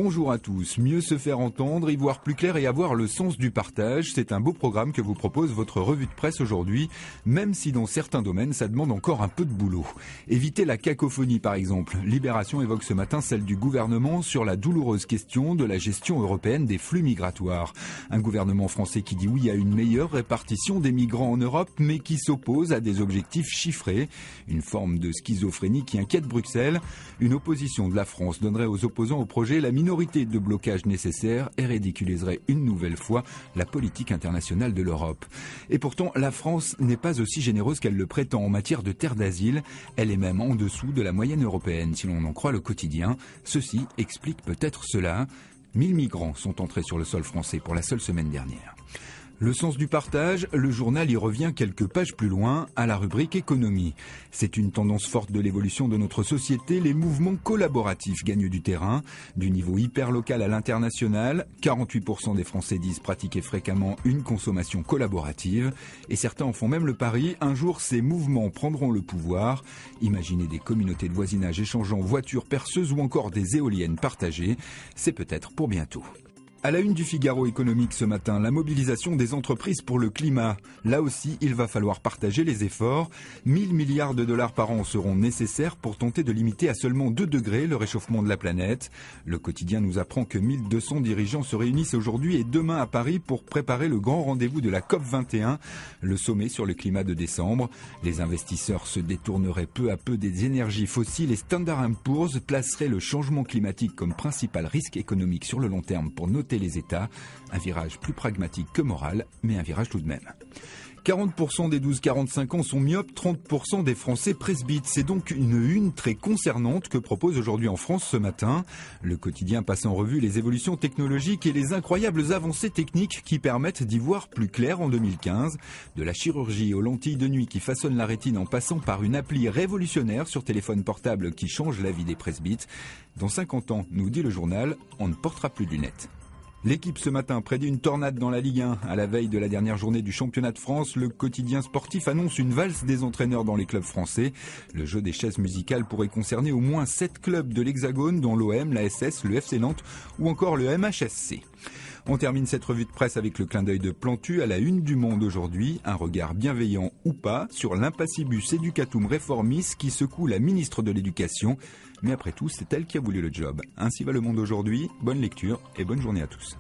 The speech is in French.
Bonjour à tous. Mieux se faire entendre, y voir plus clair et avoir le sens du partage, c'est un beau programme que vous propose votre revue de presse aujourd'hui, même si dans certains domaines ça demande encore un peu de boulot. Éviter la cacophonie par exemple. Libération évoque ce matin celle du gouvernement sur la douloureuse question de la gestion européenne des flux migratoires. Un gouvernement français qui dit oui à une meilleure répartition des migrants en Europe, mais qui s'oppose à des objectifs chiffrés. Une forme de schizophrénie qui inquiète Bruxelles. Une opposition de la France donnerait aux opposants au projet la minorité de blocage nécessaire et ridiculiserait une nouvelle fois la politique internationale de l'Europe. Et pourtant, la France n'est pas aussi généreuse qu'elle le prétend en matière de terre d'asile. Elle est même en dessous de la moyenne européenne, si l'on en croit le quotidien. Ceci explique peut-être cela. 1000 migrants sont entrés sur le sol français pour la seule semaine dernière. Le sens du partage, le journal y revient quelques pages plus loin à la rubrique économie. C'est une tendance forte de l'évolution de notre société, les mouvements collaboratifs gagnent du terrain, du niveau hyper local à l'international. 48% des Français disent pratiquer fréquemment une consommation collaborative et certains en font même le pari, un jour ces mouvements prendront le pouvoir. Imaginez des communautés de voisinage échangeant voitures perceuses ou encore des éoliennes partagées, c'est peut-être pour bientôt. À la une du Figaro économique ce matin, la mobilisation des entreprises pour le climat. Là aussi, il va falloir partager les efforts. 1000 milliards de dollars par an seront nécessaires pour tenter de limiter à seulement 2 degrés le réchauffement de la planète. Le quotidien nous apprend que 1200 dirigeants se réunissent aujourd'hui et demain à Paris pour préparer le grand rendez-vous de la COP21, le sommet sur le climat de décembre. Les investisseurs se détourneraient peu à peu des énergies fossiles et Standard & Poor's placerait le changement climatique comme principal risque économique sur le long terme pour noter les États. Un virage plus pragmatique que moral, mais un virage tout de même. 40% des 12-45 ans sont myopes, 30% des Français presbytes. C'est donc une très concernante que propose aujourd'hui en France ce matin. Le quotidien passe en revue les évolutions technologiques et les incroyables avancées techniques qui permettent d'y voir plus clair en 2015. De la chirurgie aux lentilles de nuit qui façonnent la rétine en passant par une appli révolutionnaire sur téléphone portable qui change la vie des presbytes. Dans 50 ans, nous dit le journal, on ne portera plus de lunettes. L'équipe ce matin prédit une tornade dans la Ligue 1. À la veille de la dernière journée du championnat de France, le quotidien sportif annonce une valse des entraîneurs dans les clubs français. Le jeu des chaises musicales pourrait concerner au moins 7 clubs de l'Hexagone, dont l'OM, la SS, le FC Nantes ou encore le MHSC. On termine cette revue de presse avec le clin d'œil de Plantu à la une du Monde aujourd'hui. Un regard bienveillant ou pas sur l'impassibus educatum reformis qui secoue la ministre de l'Éducation. Mais après tout, c'est elle qui a voulu le job. Ainsi va le Monde aujourd'hui. Bonne lecture et bonne journée à tous.